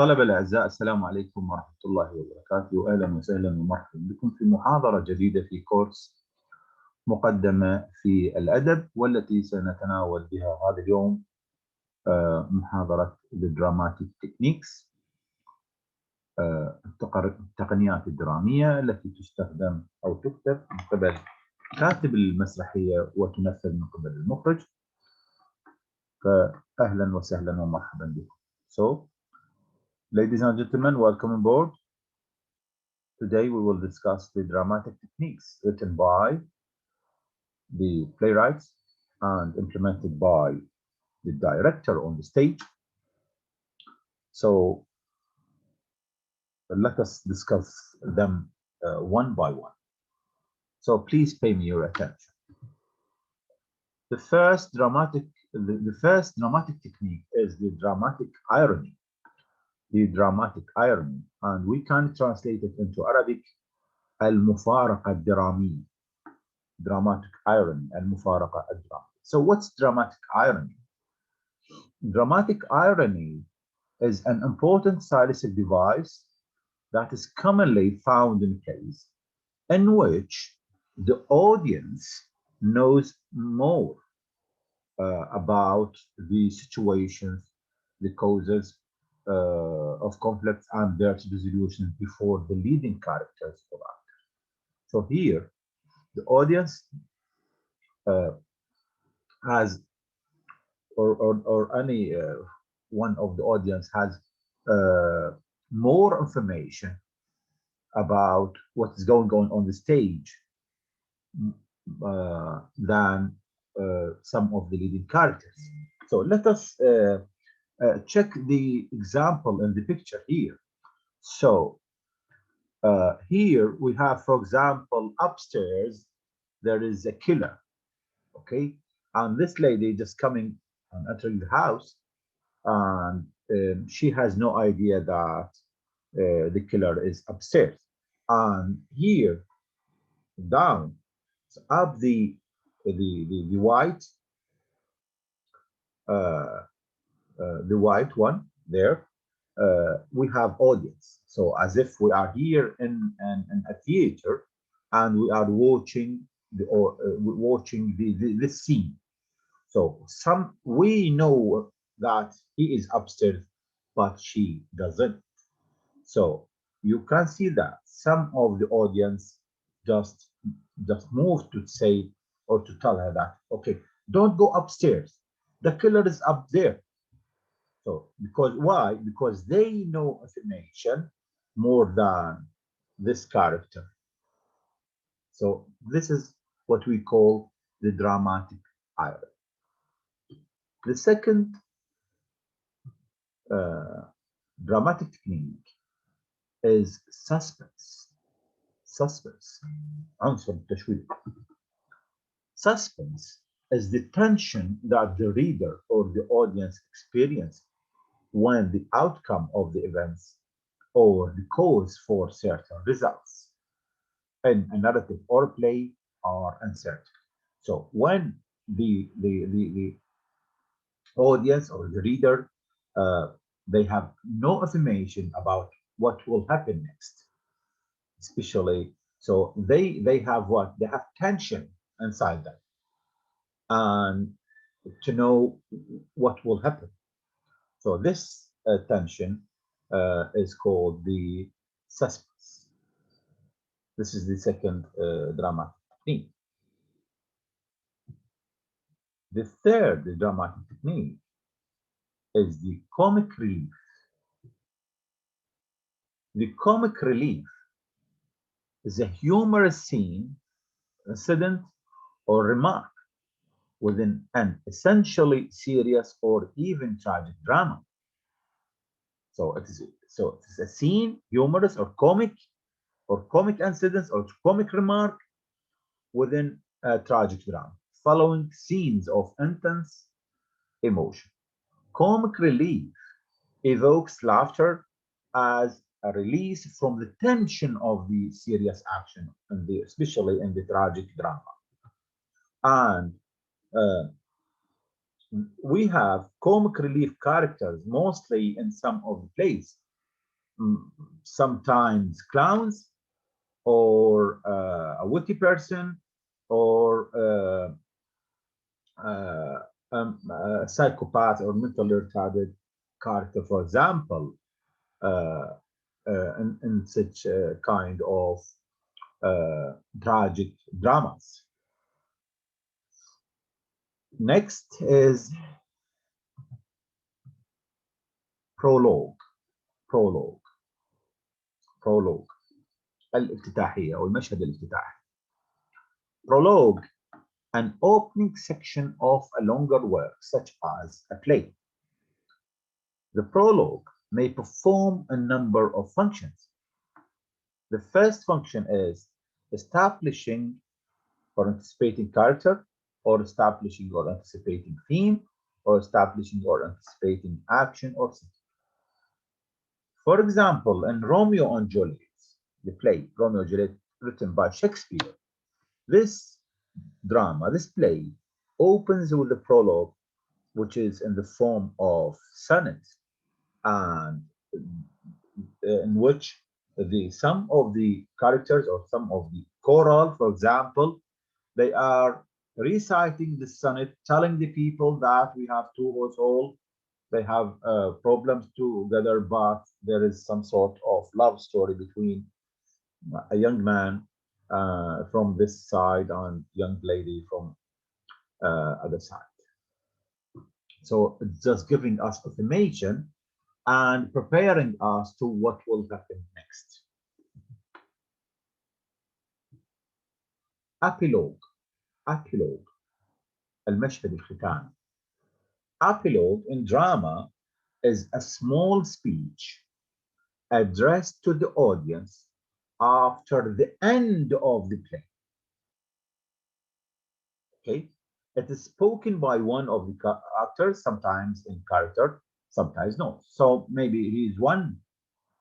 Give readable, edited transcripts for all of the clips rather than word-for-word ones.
طلبة الأعزاء، السلام عليكم ورحمة الله وبركاته. أهلا وسهلا ومرحبا بكم في محاضرة جديدة في كورس مقدمة في الأدب، والتي سنتناول بها هذا اليوم محاضرة الدراماتيك تكنيكس، التقنيات الدرامية التي تستخدم أو تكتب من قبل كاتب المسرحية وتنفذ من قبل المخرج. فأهلا وسهلا ومرحبا بكم. So, ladies and gentlemen, welcome on board. Today we will discuss the dramatic techniques written by the playwrights and implemented by the director on the stage. So let us discuss them one by one. So please pay me your attention. The first dramatic technique is the dramatic irony. The dramatic irony, and we can translate it into Arabic المفارقة الدرامية. Dramatic irony, المفارقة الدرامية. So what's dramatic irony? Dramatic irony is an important stylistic device that is commonly found in plays in which the audience knows more about the situations, the causes of conflicts and their resolution before the leading characters or actors. So here, the audience has, or any one of the audience has more information about what is going on the stage than some of the leading characters. So let us check the example in the picture here. So here we have, for example, upstairs there is a killer, okay, and this lady just coming and entering the house, and she has no idea that the killer is upstairs. And here down, so up the white one there, we have audience. So as if we are here in a theater and we are watching this scene. So we know that he is upstairs, but she doesn't. So you can see that some of the audience just move to say or to tell her that, okay, don't go upstairs, the killer is up there. So because why? Because they know information more than this character. So this is what we call the dramatic irony. The second dramatic technique is suspense. عنصر التشويق. Suspense is the tension that the reader or the audience experience when the outcome of the events or the cause for certain results in a narrative or play are uncertain. So when the audience or the reader they have no information about what will happen next, especially, so they have what? They have tension inside them and to know what will happen. So this tension is called the suspense. This is the second dramatic technique. The third dramatic technique is the comic relief. The comic relief is a humorous scene, incident, or remark within an essentially serious or even tragic drama. So it is a scene, humorous or comic incidents or comic remark within a tragic drama, following scenes of intense emotion. Comic relief evokes laughter as a release from the tension of the serious action, especially in the tragic drama. And we have comic relief characters mostly in some of the plays, sometimes clowns, or a witty person, or a psychopath or mentally retarded character, for example, in such kind of tragic dramas. Next is prologue. prologue prologue الافتتاحية أو المشهد الافتتاحي. Prologue, an opening section of a longer work, such as a play. The prologue may perform a number of functions. The first function is establishing or anticipating character, or establishing or anticipating theme, or establishing or anticipating action or scene. For example, in Romeo and Juliet, the play Romeo and Juliet, written by Shakespeare, this drama, this play, opens with a prologue, which is in the form of sonnet, and in which some of the characters or some of the choral, for example, they are reciting the sonnet, telling the people that we have two households, they have problems together, but there is some sort of love story between a young man from this side and young lady from other side. So it's just giving us information and preparing us to what will happen next. Epilogue. Epilogue. المشهد الختامي. Epilogue in drama is a small speech addressed to the audience after the end of the play. Okay, it is spoken by one of the actors, sometimes in character, sometimes not. So maybe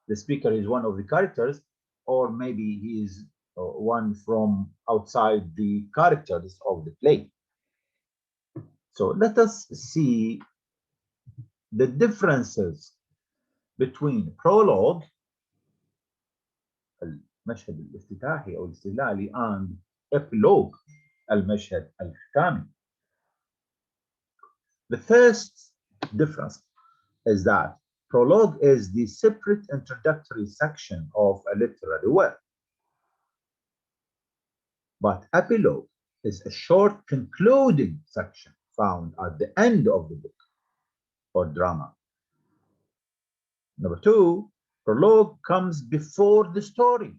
the speaker is one of the characters, or maybe he is one from outside the characters of the play. So let us see the differences between prologue, المشهد الافتتاحي أو الاستهلالي, and epilogue, المشهد الختامي. The first difference is that prologue is the separate introductory section of a literary work, but epilogue is a short concluding section found at the end of the book or drama. Number two, prologue comes before the story,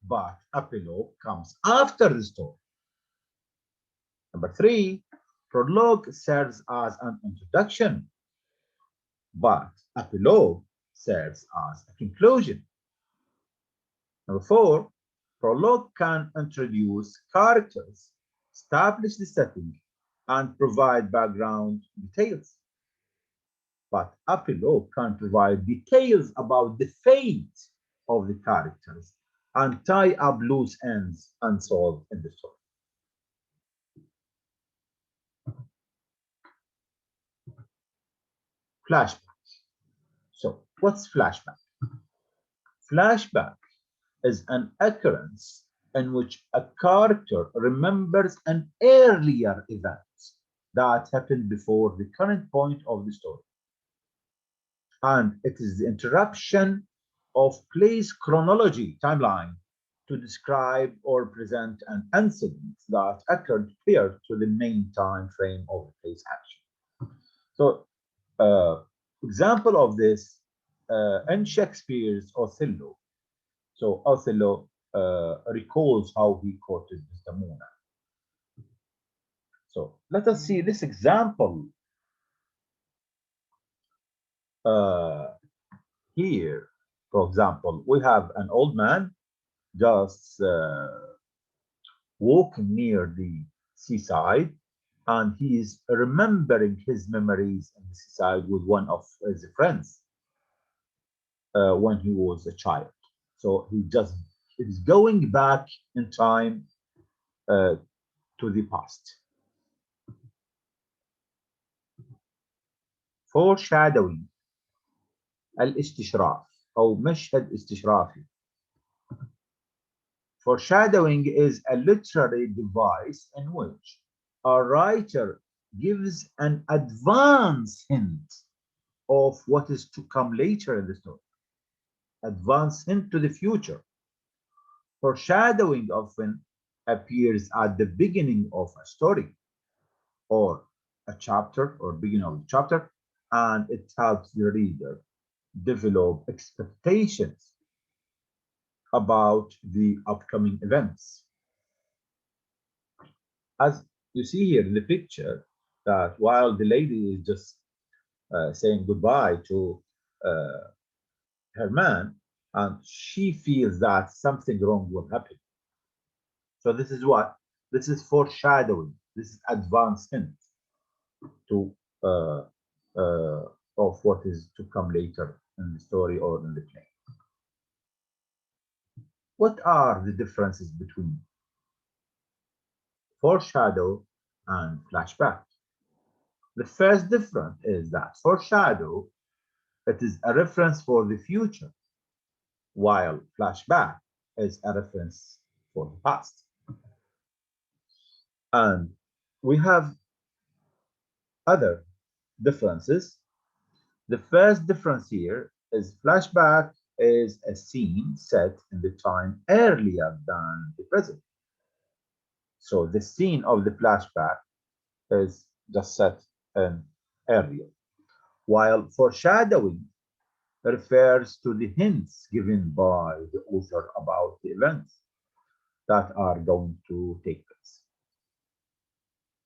but epilogue comes after the story. Number three, prologue serves as an introduction, but epilogue serves as a conclusion. Number four, prologue can introduce characters, establish the setting, and provide background details. But epilogue can provide details about the fate of the characters and tie up loose ends unsolved in the story. Flashback. So, what's flashback? Flashback is an occurrence in which a character remembers an earlier event that happened before the current point of the story. And it is the interruption of play's chronology timeline to describe or present an incident that occurred prior to the main time frame of the play's action. So, example of this in Shakespeare's Othello. So Othello recalls how he courted Desdemona. So let us see this example here. For example, we have an old man just walking near the seaside, and he is remembering his memories in the seaside with one of his friends when he was a child. So he just is going back in time to the past. Foreshadowing, الاستشراف أو مشهد استشرافي. Foreshadowing is a literary device in which a writer gives an advance hint of what is to come later in the story. Advance hint to the future. Foreshadowing often appears at the beginning of a story or a chapter or beginning of the chapter, and it helps the reader develop expectations about the upcoming events. As you see here in the picture, that while the lady is just saying goodbye to uh, her man, and she feels that something wrong will happen. So this is what? This is foreshadowing. This is advance hint to uh, uh, of what is to come later in the story or in the play. What are the differences between foreshadow and flashback? The first difference is that foreshadow, it is a reference for the future, while flashback is a reference for the past. And we have other differences. The first difference here is flashback is a scene set in the time earlier than the present. So the scene of the flashback is just set in earlier, while foreshadowing refers to the hints given by the author about the events that are going to take place.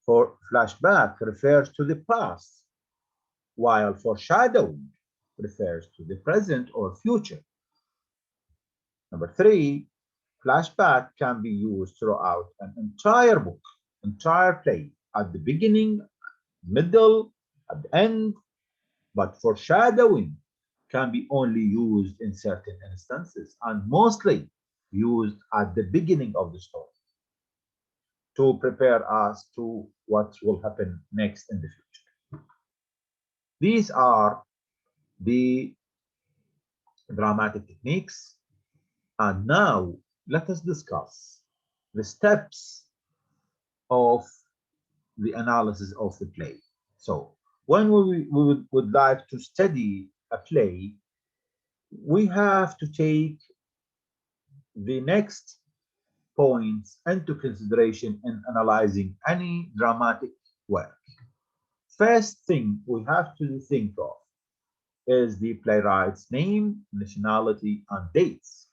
For flashback refers to the past, while foreshadowing refers to the present or future. Number three, flashback can be used throughout an entire book, entire play, at the beginning, middle, at the end, but foreshadowing can be only used in certain instances and mostly used at the beginning of the story to prepare us to what will happen next in the future. These are the dramatic techniques. And now let us discuss the steps of the analysis of the play. So when would like to study a play, we have to take the next points into consideration in analyzing any dramatic work. First thing we have to think of is the playwright's name, nationality, and dates.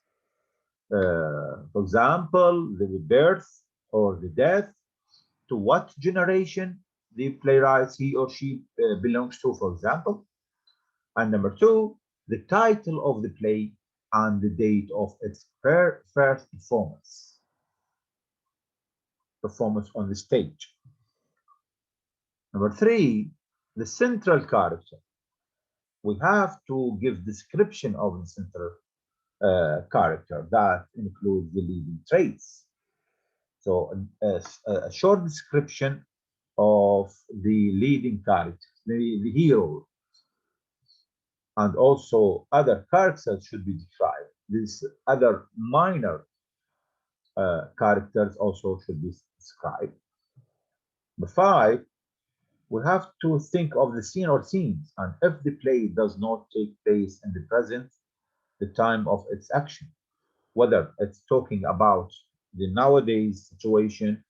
For example, the birth or the death, to what generation the playwright he or she belongs to, for example. And number two, the title of the play and the date of its first performance on the stage. Number three, the central character. We have to give description of the central character that includes the leading traits. So a short description of the leading character, the hero, and also other characters should be described. These other minor characters also should be described. Number five, we have to think of the scene or scenes, and if the play does not take place in the present, the time of its action, whether it's talking about the nowadays situation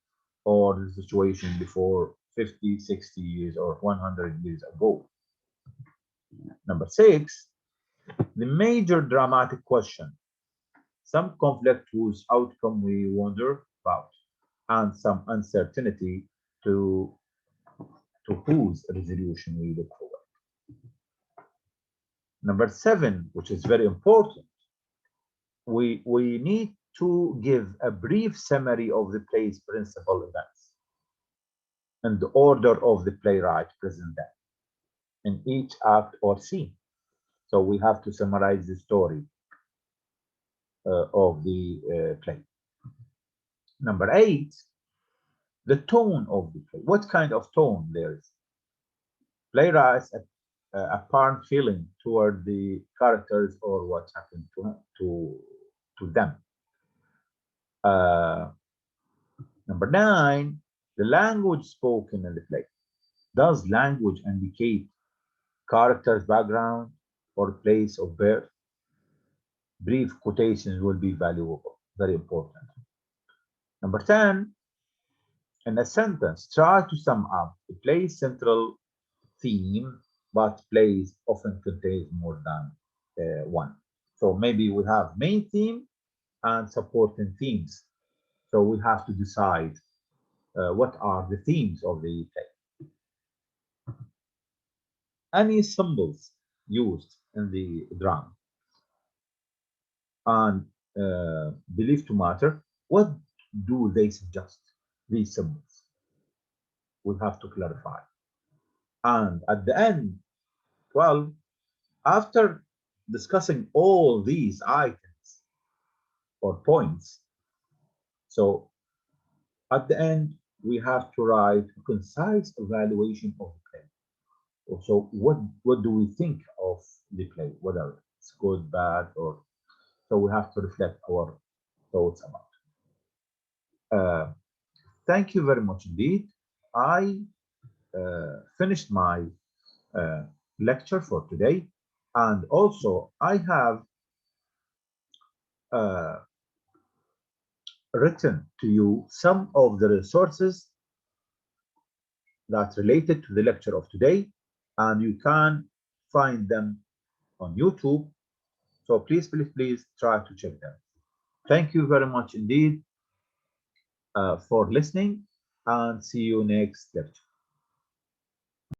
or the situation before 50, 60 years or 100 years ago. Number six, the major dramatic question, some conflict whose outcome we wonder about, and some uncertainty to, to whose resolution we look forward. Number seven, which is very important, we need to give a brief summary of the play's principal events and the order of the playwright present them in each act or scene. So we have to summarize the story of the play. Number eight, the tone of the play. What kind of tone there is? Playwrights apparent feeling toward the characters or what happened to them. Uh, Number 9, the language spoken in the play. Does language indicate character's background or place of birth? Brief quotations will be valuable, very important. Number 10, in a sentence, try to sum up the play's central theme, but plays often contains more than one. So maybe we have main theme and supporting themes. So we have to decide what are the themes of the play. Any symbols used in the drama and believed to matter, what do they suggest? These symbols. We have to clarify. And at the end, 12, after discussing all these items or points, so at the end, we have to write a concise evaluation of the play. So what do we think of the play, whether it's good, bad, or so we have to reflect our thoughts about. Uh, Thank you very much indeed. I finished my uh, lecture for today, and also I have uh, written to you some of the resources that related to the lecture of today, and you can find them on YouTube. So please try to check them. Thank you very much indeed for listening, and see you next lecture.